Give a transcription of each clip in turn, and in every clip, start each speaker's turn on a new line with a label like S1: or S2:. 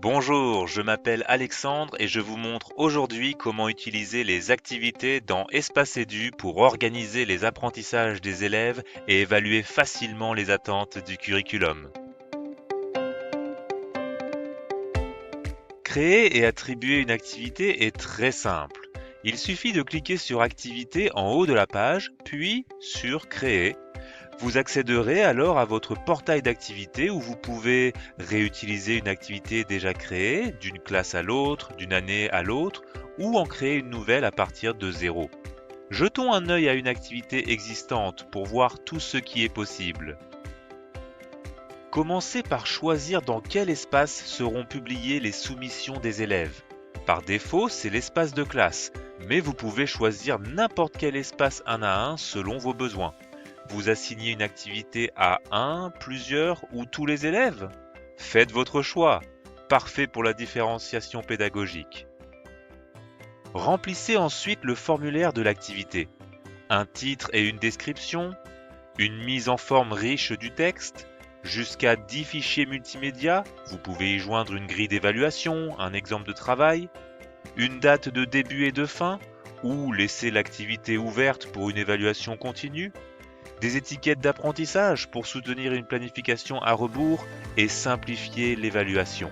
S1: Bonjour, je m'appelle Alexandre et je vous montre aujourd'hui comment utiliser les activités dans Espace Edu pour organiser les apprentissages des élèves et évaluer facilement les attentes du curriculum. Créer et attribuer une activité est très simple. Il suffit de cliquer sur Activité en haut de la page, puis sur Créer. Vous accéderez alors à votre portail d'activités où vous pouvez réutiliser une activité déjà créée d'une classe à l'autre, d'une année à l'autre, ou en créer une nouvelle à partir de zéro. Jetons un œil à une activité existante pour voir tout ce qui est possible. Commencez par choisir dans quel espace seront publiées les soumissions des élèves. Par défaut, c'est l'espace de classe, mais vous pouvez choisir n'importe quel espace un à un selon vos besoins. Vous assignez une activité à un, plusieurs ou tous les élèves? Faites votre choix. Parfait pour la différenciation pédagogique. Remplissez ensuite le formulaire de l'activité. Un titre et une description, une mise en forme riche du texte, jusqu'à 10 fichiers multimédia, vous pouvez y joindre une grille d'évaluation, un exemple de travail, une date de début et de fin, ou laisser l'activité ouverte pour une évaluation continue, des étiquettes d'apprentissage pour soutenir une planification à rebours et simplifier l'évaluation.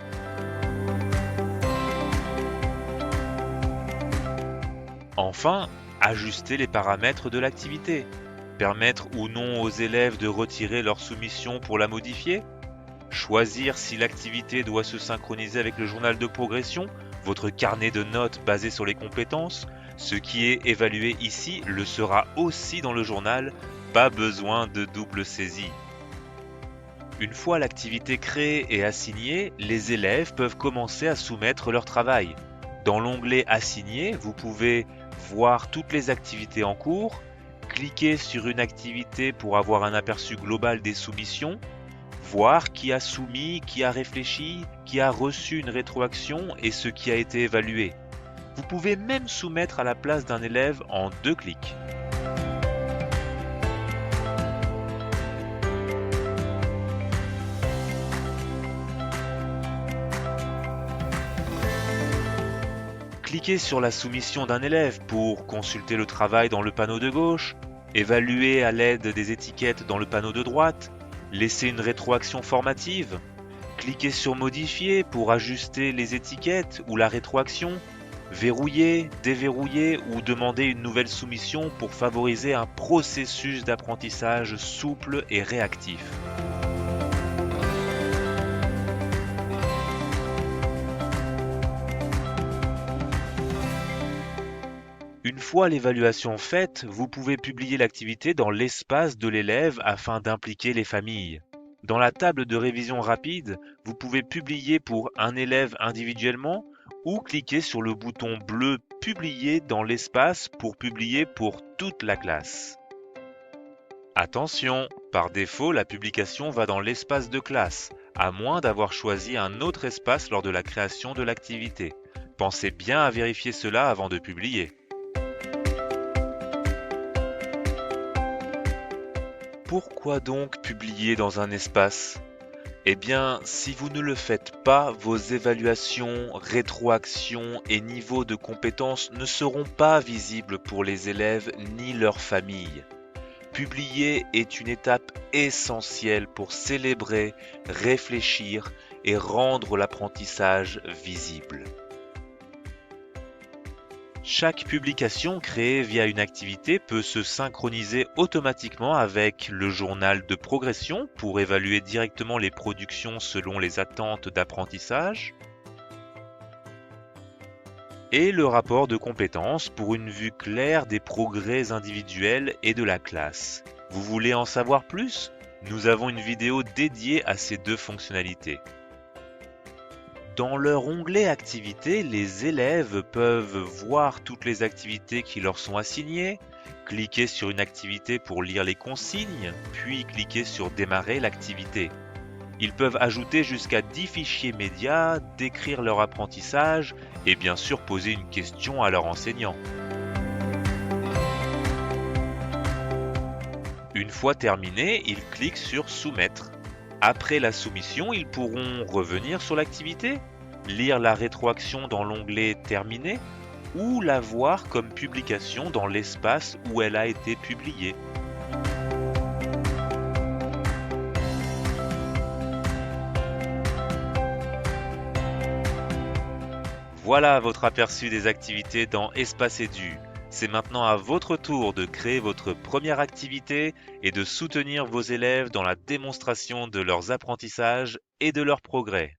S1: Enfin, ajuster les paramètres de l'activité. Permettre ou non aux élèves de retirer leur soumission pour la modifier. Choisir si l'activité doit se synchroniser avec le journal de progression, votre carnet de notes basé sur les compétences. Ce qui est évalué ici le sera aussi dans le journal. Pas besoin de double saisie. Une fois l'activité créée et assignée, les élèves peuvent commencer à soumettre leur travail. Dans l'onglet Assigner, vous pouvez voir toutes les activités en cours, cliquer sur une activité pour avoir un aperçu global des soumissions, voir qui a soumis, qui a réfléchi, qui a reçu une rétroaction et ce qui a été évalué. Vous pouvez même soumettre à la place d'un élève en 2 clics. Cliquez sur la soumission d'un élève pour consulter le travail dans le panneau de gauche, évaluer à l'aide des étiquettes dans le panneau de droite, laisser une rétroaction formative, cliquez sur Modifier pour ajuster les étiquettes ou la rétroaction, verrouiller, déverrouiller ou demander une nouvelle soumission pour favoriser un processus d'apprentissage souple et réactif. Une fois l'évaluation faite, vous pouvez publier l'activité dans l'espace de l'élève afin d'impliquer les familles. Dans la table de révision rapide, vous pouvez publier pour un élève individuellement ou cliquer sur le bouton bleu Publier dans l'espace pour publier pour toute la classe. Attention, par défaut, la publication va dans l'espace de classe, à moins d'avoir choisi un autre espace lors de la création de l'activité. Pensez bien à vérifier cela avant de publier. Pourquoi donc publier dans un espace? Eh bien, si vous ne le faites pas, vos évaluations, rétroactions et niveaux de compétences ne seront pas visibles pour les élèves ni leurs familles. Publier est une étape essentielle pour célébrer, réfléchir et rendre l'apprentissage visible. Chaque publication créée via une activité peut se synchroniser automatiquement avec le journal de progression pour évaluer directement les productions selon les attentes d'apprentissage et le rapport de compétences pour une vue claire des progrès individuels et de la classe. Vous voulez en savoir plus? Nous avons une vidéo dédiée à ces deux fonctionnalités. Dans leur onglet Activités, les élèves peuvent voir toutes les activités qui leur sont assignées, cliquer sur une activité pour lire les consignes, puis cliquer sur Démarrer l'activité. Ils peuvent ajouter jusqu'à 10 fichiers médias, décrire leur apprentissage et bien sûr poser une question à leur enseignant. Une fois terminé, ils cliquent sur Soumettre. Après la soumission, ils pourront revenir sur l'activité, lire la rétroaction dans l'onglet Terminé ou la voir comme publication dans l'espace où elle a été publiée. Voilà votre aperçu des activités dans Espace Édu. C'est maintenant à votre tour de créer votre première activité et de soutenir vos élèves dans la démonstration de leurs apprentissages et de leurs progrès.